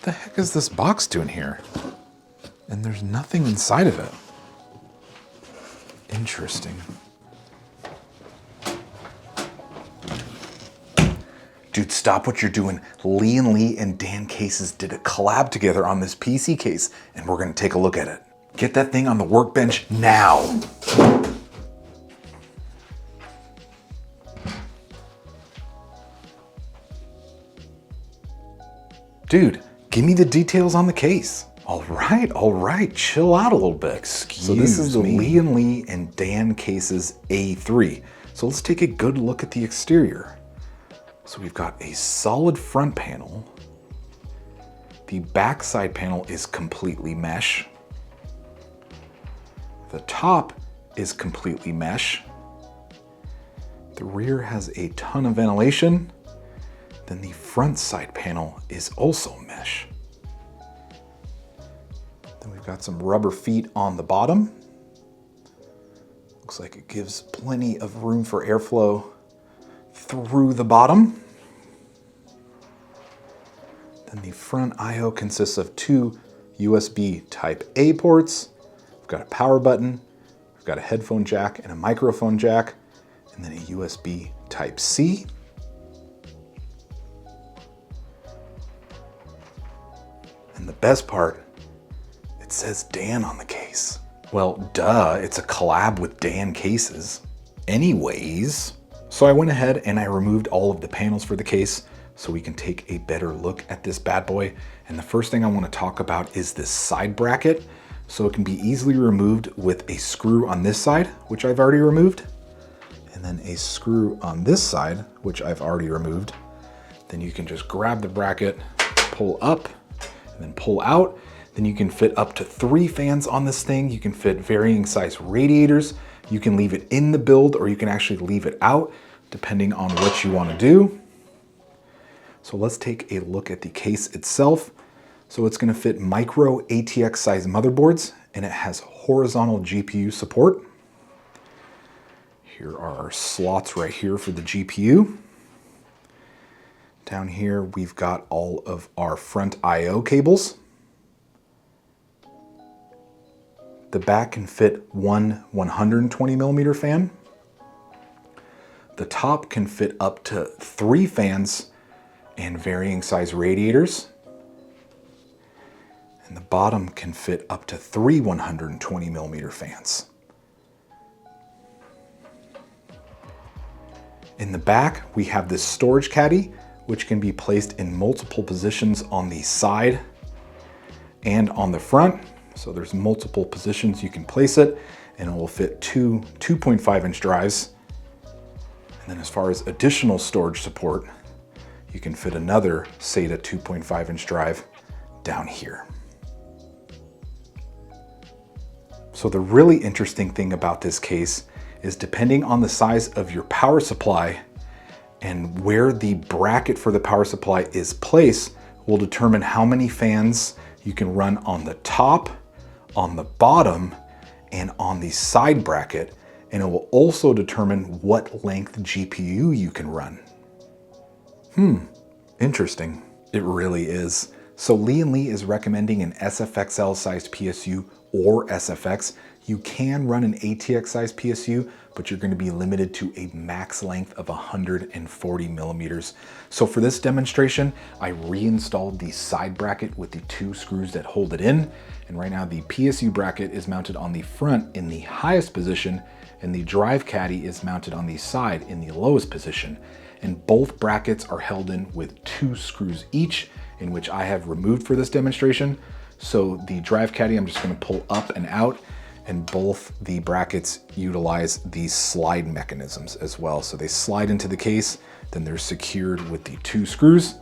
the heck is this box doing here? And there's nothing inside of it. Interesting. Dude, stop what you're doing. Lian Li and Dan Cases did a collab together on this PC case, and we're gonna take a look at it. Get that thing on the workbench now. Dude, give me the details on the case. All right, chill out a little bit. Excuse me. So this is the Lian Li and Dan Cases A3. So let's take a good look at the exterior. So we've got a solid front panel. The back side panel is completely mesh. The top is completely mesh. The rear has a ton of ventilation. Then the front side panel is also mesh. Then we've got some rubber feet on the bottom. Looks like it gives plenty of room for airflow through the bottom. Then the front I/O consists of two USB Type A ports. We've got a power button, we've got a headphone jack and a microphone jack, and then a USB Type C. And the best part, it says Dan on the case. Well, duh, it's a collab with Dan Cases. Anyways, so I went ahead and I removed all of the panels for the case so we can take a better look at this bad boy. And the first thing I want to talk about is this side bracket. So it can be easily removed with a screw on this side, which I've already removed, and then a screw on this side, which I've already removed. Then you can just grab the bracket, pull up, and then pull out. Then you can fit up to 3 fans on this thing. You can fit varying size radiators. You can leave it in the build or you can actually leave it out depending on what you want to do. So let's take a look at the case itself. So it's going to fit micro ATX size motherboards and it has horizontal GPU support. Here are our slots right here for the GPU. Down here, we've got all of our front I/O cables. The back can fit one 120mm fan. The top can fit up to 3 fans and varying size radiators. And the bottom can fit up to 3 120mm fans. In the back, we have this storage caddy, which can be placed in multiple positions on the side and on the front. So there's multiple positions you can place it, and it will fit 2 2.5-inch drives. And then as far as additional storage support, you can fit another SATA 2.5-inch drive down here. So the really interesting thing about this case is depending on the size of your power supply and where the bracket for the power supply is placed will determine how many fans you can run on the top, on the bottom, and on the side bracket. And it will also determine what length GPU you can run. Interesting. It really is. So Lian Li is recommending an SFXL sized PSU or SFX. You can run an ATX sized PSU, but you're going to be limited to a max length of 140mm. So for this demonstration, I reinstalled the side bracket with the 2 screws that hold it in. And right now the PSU bracket is mounted on the front in the highest position, and the drive caddy is mounted on the side in the lowest position. And both brackets are held in with 2 screws each, in which I have removed for this demonstration. So the drive caddy, I'm just going to pull up and out, and both the brackets utilize these slide mechanisms as well. So they slide into the case, then they're secured with the 2 screws.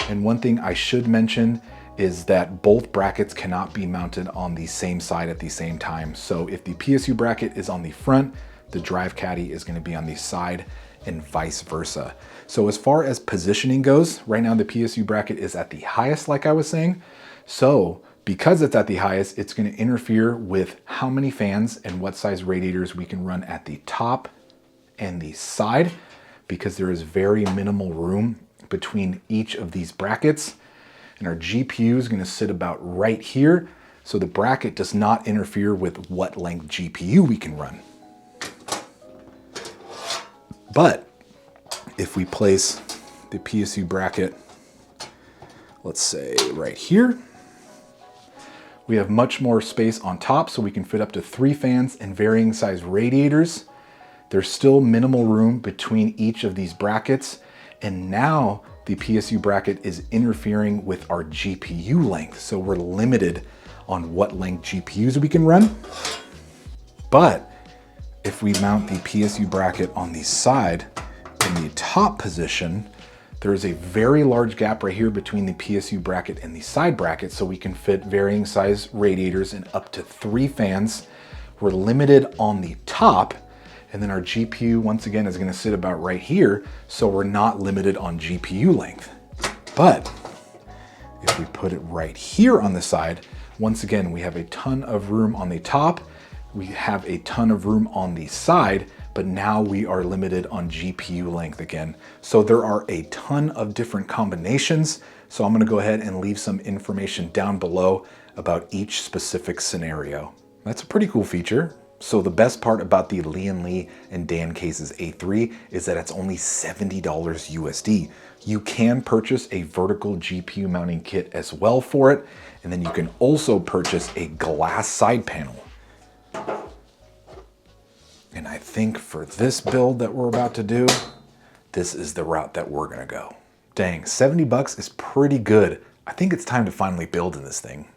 And one thing I should mention is that both brackets cannot be mounted on the same side at the same time. So if the PSU bracket is on the front, the drive caddy is going to be on the side, and vice versa. So as far as positioning goes, right now the PSU bracket is at the highest, like I was saying. So because it's at the highest, it's going to interfere with how many fans and what size radiators we can run at the top and the side, because there is very minimal room between each of these brackets. and our GPU is going to sit about right here. So the bracket does not interfere with what length GPU we can run. But if we place the PSU bracket, let's say right here, we have much more space on top, so we can fit up to 3 fans and varying size radiators. There's still minimal room between each of these brackets, and now the PSU bracket is interfering with our GPU length, so we're limited on what length GPUs we can run. But if we mount the PSU bracket on the side in the top position, there is a very large gap right here between the PSU bracket and the side bracket, so we can fit varying size radiators and up to 3 fans. We're limited on the top, and then our GPU once again is going to sit about right here, so we're not limited on GPU length. But if we put it right here on the side, once again, we have a ton of room on the top, we have a ton of room on the side, but now we are limited on GPU length again. So there are a ton of different combinations. So I'm gonna go ahead and leave some information down below about each specific scenario. That's a pretty cool feature. So the best part about the Lian Li and DanCase's A3 is that it's only $70 USD. You can purchase a vertical GPU mounting kit as well for it, and then you can also purchase a glass side panel. And I think for this build that we're about to do, this is the route that we're gonna go. Dang, 70 bucks is pretty good. I think it's time to finally build in this thing.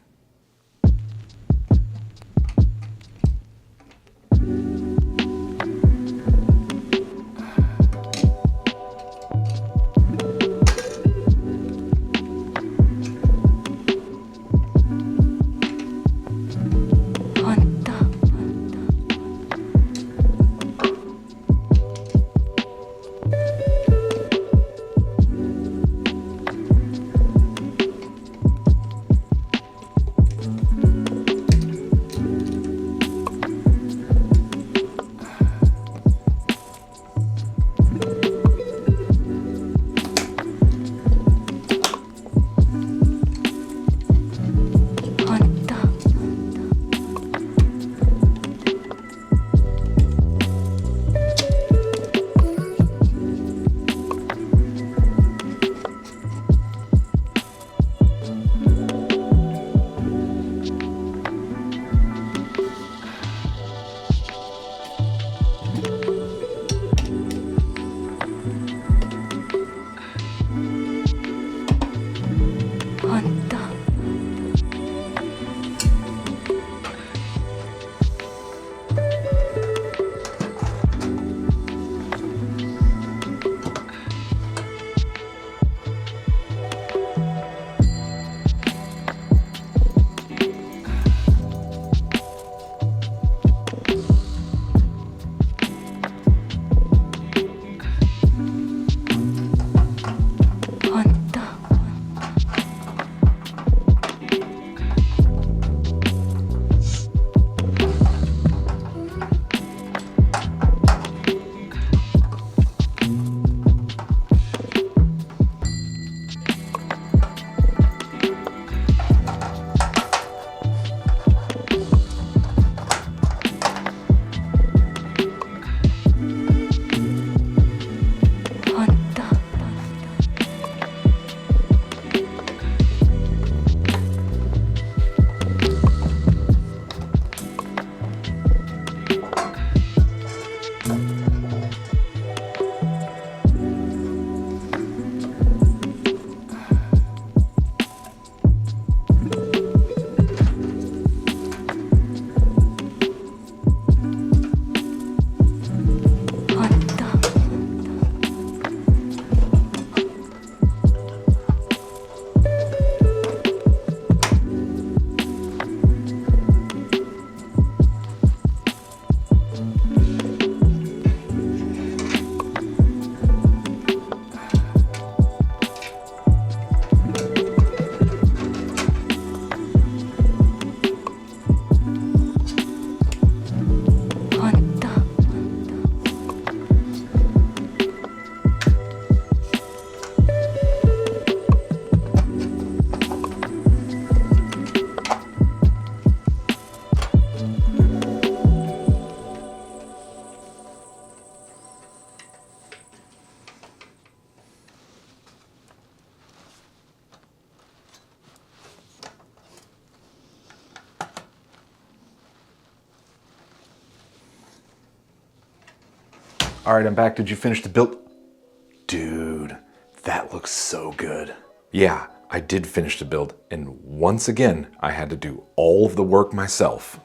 All right, I'm back. Did you finish the build? Dude, that looks so good. Yeah, I did finish the build, and once again, I had to do all of the work myself.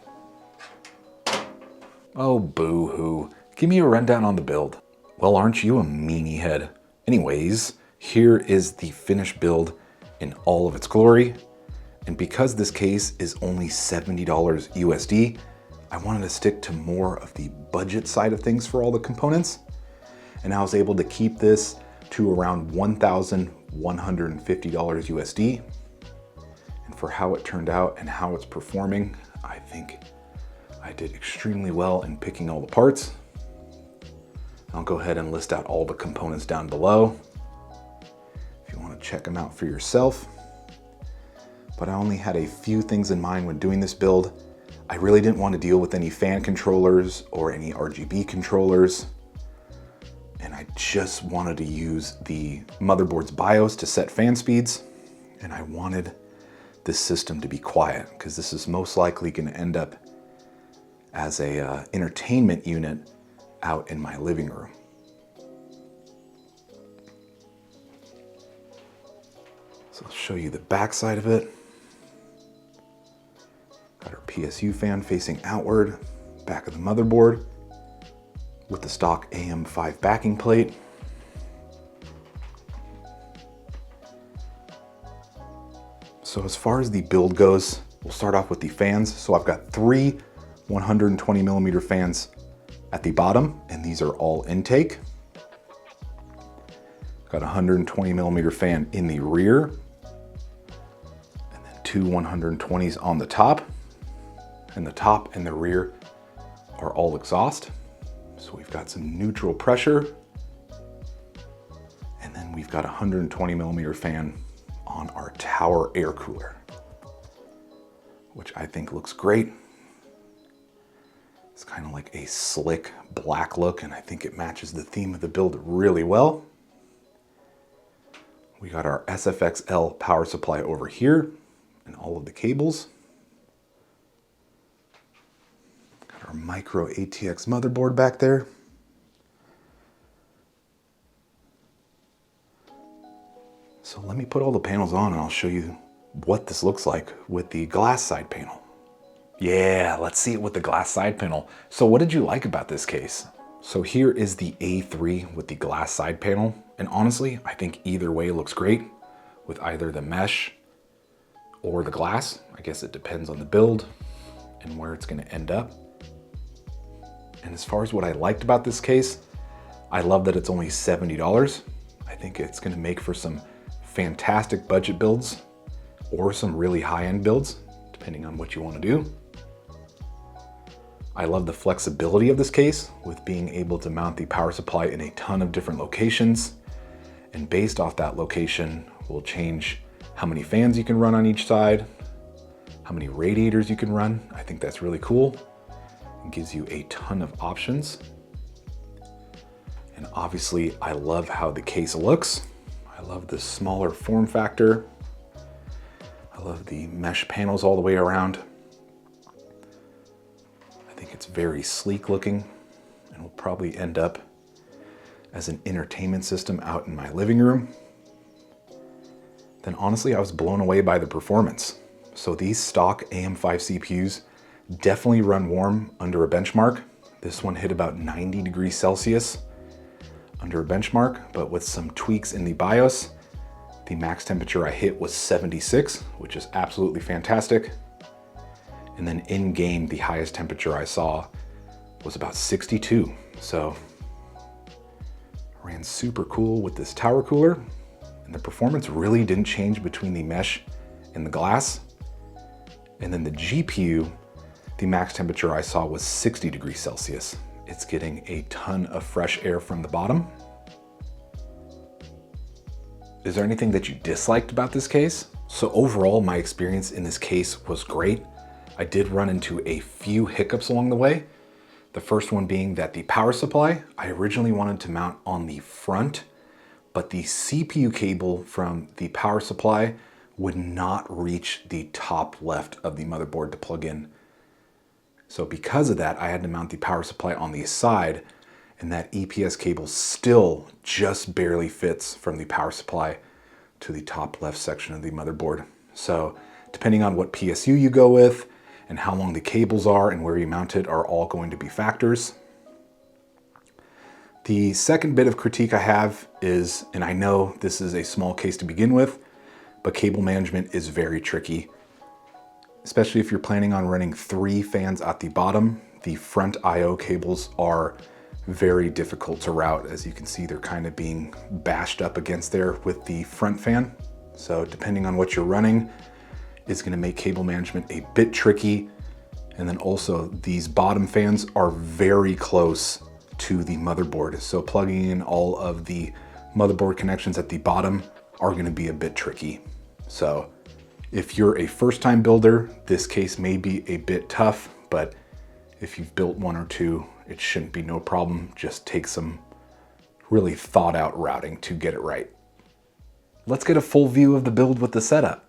Oh, boo-hoo. Give me a rundown on the build. Well, aren't you a meanie head? Anyways, here is the finished build in all of its glory. And because this case is only $70 USD, I wanted to stick to more of the budget side of things for all the components. And I was able to keep this to around $1,150 USD. And for how it turned out and how it's performing, I think I did extremely well in picking all the parts. I'll go ahead and list out all the components down below if you want to check them out for yourself. But I only had a few things in mind when doing this build. I really didn't want to deal with any fan controllers or any RGB controllers. And I just wanted to use the motherboard's BIOS to set fan speeds. And I wanted this system to be quiet because this is most likely going to end up as a entertainment unit out in my living room. So I'll show you the back side of it. Got our PSU fan facing outward, back of the motherboard with the stock AM5 backing plate. So as far as the build goes, we'll start off with the fans. So I've got 3 120 millimeter fans at the bottom, and these are all intake. Got a 120 millimeter fan in the rear, and then 2 120s on the top. And the top and the rear are all exhaust. So we've got some neutral pressure, and then we've got a 120 millimeter fan on our tower air cooler, which I think looks great. It's kind of like a slick black look, and I think it matches the theme of the build really well. We got our SFX-L power supply over here and all of the cables. Got our micro ATX motherboard back there. So let me put all the panels on and I'll show you what this looks like with the glass side panel. Yeah, let's see it with the glass side panel. So what did you like about this case? So here is the A3 with the glass side panel. And honestly, I think either way looks great with either the mesh or the glass. I guess it depends on the build and where it's gonna end up. And as far as what I liked about this case, I love that it's only $70. I think it's gonna make for some fantastic budget builds or some really high-end builds, depending on what you wanna do. I love the flexibility of this case with being able to mount the power supply in a ton of different locations. And based off that location, we'll change how many fans you can run on each side, how many radiators you can run. I think that's really cool. It gives you a ton of options. And obviously, I love how the case looks. I love the smaller form factor. I love the mesh panels all the way around. I think it's very sleek looking and will probably end up as an entertainment system out in my living room. Then honestly, I was blown away by the performance. So these stock AM5 CPUs definitely run warm under a benchmark. This one hit about 90 degrees Celsius under a benchmark, but with some tweaks in the BIOS, the max temperature I hit was 76, which is absolutely fantastic. And then in game, the highest temperature I saw was about 62. So ran super cool with this tower cooler, and the performance really didn't change between the mesh and the glass. And then the GPU, the max temperature I saw was 60 degrees Celsius. It's getting a ton of fresh air from the bottom. Is there anything that you disliked about this case? So overall, my experience in this case was great. I did run into a few hiccups along the way. The first one being that the power supply, I originally wanted to mount on the front, but the CPU cable from the power supply would not reach the top left of the motherboard to plug in. So because of that, I had to mount the power supply on the side, and that EPS cable still just barely fits from the power supply to the top left section of the motherboard. So depending on what PSU you go with and how long the cables are and where you mount it are all going to be factors. The second bit of critique I have is, and I know this is a small case to begin with, but cable management is very tricky, especially if you're planning on running 3 fans at the bottom. The front IO cables are very difficult to route. As you can see, they're kind of being bashed up against there with the front fan. So depending on what you're running, it's going to make cable management a bit tricky. And then also these bottom fans are very close to the motherboard. So plugging in all of the motherboard connections at the bottom are going to be a bit tricky. So if you're a first-time builder, this case may be a bit tough, but if you've built 1 or 2, it shouldn't be no problem. Just take some really thought out routing to get it right. Let's get a full view of the build with the setup.